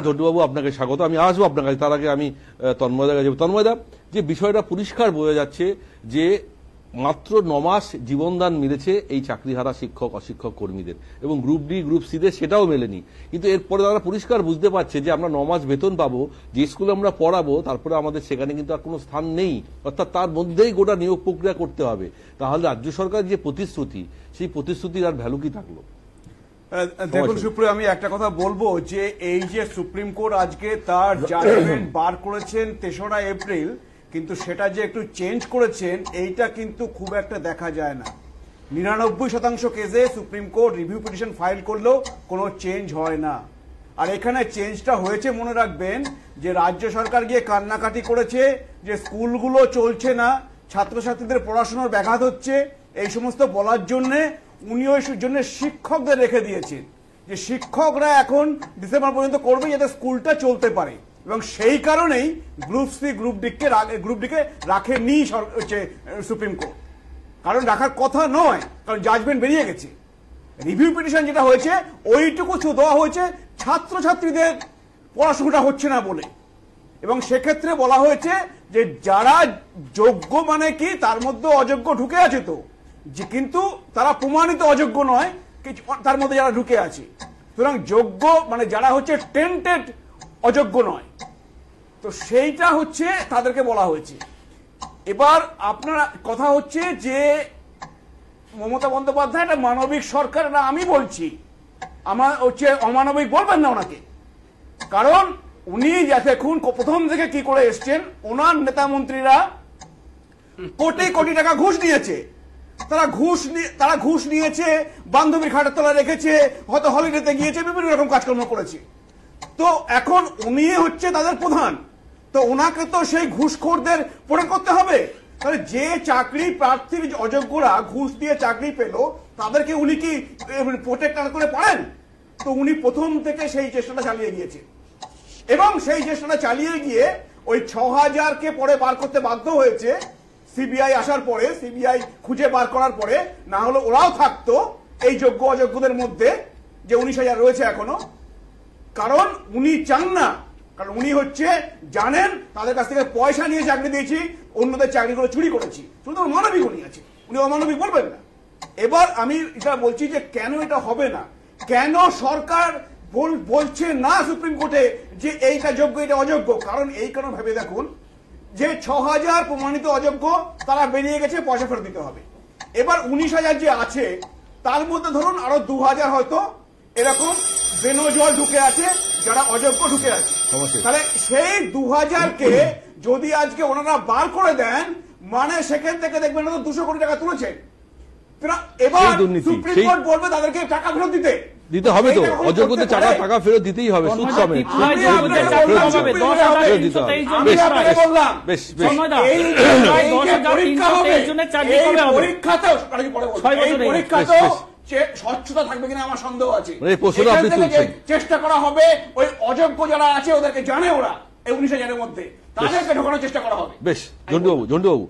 ঝন্টুবাবু আপনাকে স্বাগত। আমি আসবো আপনার কাছে, তার আগে আমি তন্ময়দার কাছে। তন্ময়দা, যে বিষয়টা পরিষ্কার বোঝা যাচ্ছে যে মাত্র 9 মাস জীবনদান মিলেছে এই চাকরিহারা শিক্ষক অশিক্ষক কর্মীদের, এবং গ্রুপ ডি গ্রুপ সি দের সেটাও মেলেনি। কিন্তু এরপরে তারা পরিষ্কার বুঝতে পারছে যে আমরা 9 মাস বেতন পাবো, যে স্কুলে আমরা পড়াবো, তারপরে আমাদের সেখানে কিন্তু আর কোনো স্থান নেই, অর্থাৎ তার মধ্যেই গোটা নিয়োগ প্রক্রিয়া করতে হবে। তাহলে রাজ্য সরকার যে প্রতিশ্রুতি, সেই প্রতিশ্রুতির আর ভ্যালু কি থাকলো? দেখুন সুপ্রিয়, আমি একটা কথা বলবো যে এই যে সুপ্রিম কোর্ট আজকে তার জাজমেন্ট বার করেছেন 3রা এপ্রিল, কিন্তু সেটা যে একটু চেঞ্জ করেছেন এইটা কিন্তু খুব একটা দেখা যায় না। 99% কেসে supreme court review petition file করলেও কোনো চেঞ্জ হয় না। আর এখানে চেঞ্জটা হয়েছে, মনে রাখবেন, যে রাজ্য সরকার গিয়ে কান্নাকাটি করেছে যে স্কুলগুলো চলছে না, ছাত্রছাত্রীদের পড়াশোনার ব্যাঘাত হচ্ছে, এই সমস্ত বলার জন্যে উনি ওই জন্য শিক্ষকদের রেখে দিয়েছেন যে শিক্ষকরা এখন ডিসেম্বর পর্যন্ত করবে যাতে স্কুলটা চলতে পারে, এবং সেই কারণেই গ্রুপ সি গ্রুপ ডিকে রাখেনি সুপ্রিম কোর্ট। কারণ রাখার কথা নয়, কারণ জাজমেন্ট বেরিয়ে গেছে। রিভিউ পিটিশন যেটা হয়েছে ওইটুকু দেওয়া হয়েছে ছাত্রছাত্রীদের পড়াশোনাটা হচ্ছে না বলে, এবং সেক্ষেত্রে বলা হয়েছে যে যারা যোগ্য, মানে কি তার মধ্যে অযোগ্য ঢুকে আছে তো, যে কিন্তু তারা প্রমাণিত অযোগ্য নয়, তার মধ্যে যারা ঢুকে আছে, সুতরাং যোগ্য মানে যারা হচ্ছে টেন্টেড অযোগ্য নয়, তো সেইটা হচ্ছে তাদেরকে বলা হয়েছে। এবার আপনার কথা হচ্ছে যে মমতা বন্দ্যোপাধ্যায় একটা মানবিক সরকার, না আমি বলছি আমার হচ্ছে অমানবিক বলবেন না ওনাকে, কারণ উনি দেখুন প্রথম থেকে কি করে এসছেন, ওনার নেতা মন্ত্রীরা কোটি কোটি টাকা ঘুষ নিয়েছে, তারা ঘুষ নিয়েছে, বান্ধবীর খাটের তলায় রেখেছে, হয়তো হলিডেতে গিয়েছে, বিভিন্ন রকম কাজকর্ম করেছে। তো এখন উনি হচ্ছে তাদের প্রধান, তো ওনাকে তো সেই ঘুষখোরদের পড়ে করতে হবে। তাহলে যে চাকরি প্রার্থীর অযোগ্যরা ঘুষ দিয়ে চাকরি পেল, তাদেরকে উনি কি প্রোটেক্ট করে পারেন? তো উনি প্রথম থেকে সেই চেষ্টাটা চালিয়ে গিয়েছে, এবং সেই চেষ্টাটা চালিয়ে গিয়ে ওই 6000কে পরে বার করতে বাধ্য হয়েছে সিবিআই আসার পরে, সিবিআই খুঁজে বার করার পরে, না হলে ওরাও থাকতো এই যোগ্য অযোগ্যদের মধ্যে যে 19,000 রয়েছে এখনো। কারণ উনি চান না, কারণ উনি হচ্ছে জানেন তাদের কাছ থেকে পয়সা নিয়ে চাকরি দিয়েছি, অন্যদের চাকরিগুলো চুরি করেছি, শুধু মানবিক উনি আছে, উনি অমানবিক বলবেন না। এবার আমি এটা বলছি যে কেন এটা হবে না, কেন সরকার বলছে না সুপ্রিম কোর্টে যে এইটা যোগ্য এটা অযোগ্য, কারণ এই কারণ ভেবে দেখুন যে 6000 প্রমাণিত অযোগ্য তারা বেরিয়ে গেছে, পয়সা ফেরত দিতে হবে। এবার 19,000 যে আছে তার মধ্যে ধরুন আরো 2000 হয়তো এরকম বেনজল ঢুকে আছে, যারা অযোগ্য ঢুকে আছে। তাহলে সেই 2000কে যদি আজকে ওনারা বার করে দেন, মানে সেখান থেকে দেখবেন 200 কোটি টাকা তুলেছে। এবার সুপ্রিম কোর্ট বলবে তাদেরকে টাকা ফেরত দিতে হবে, তো অযোগ্যদের টাকা ফেরত দিতেই হবে, সুদ সমেত। পরীক্ষাতেও স্বচ্ছতা থাকবে কিনা আমার সন্দেহ আছে। চেষ্টা করা হবে ওই অযোগ্য যারা আছে, ওদেরকে জানে ওরা এই 19,000-এর মধ্যে, তাদেরকে ঢোকানোর চেষ্টা করা হবে। বেশ, ঝন্টুবাবু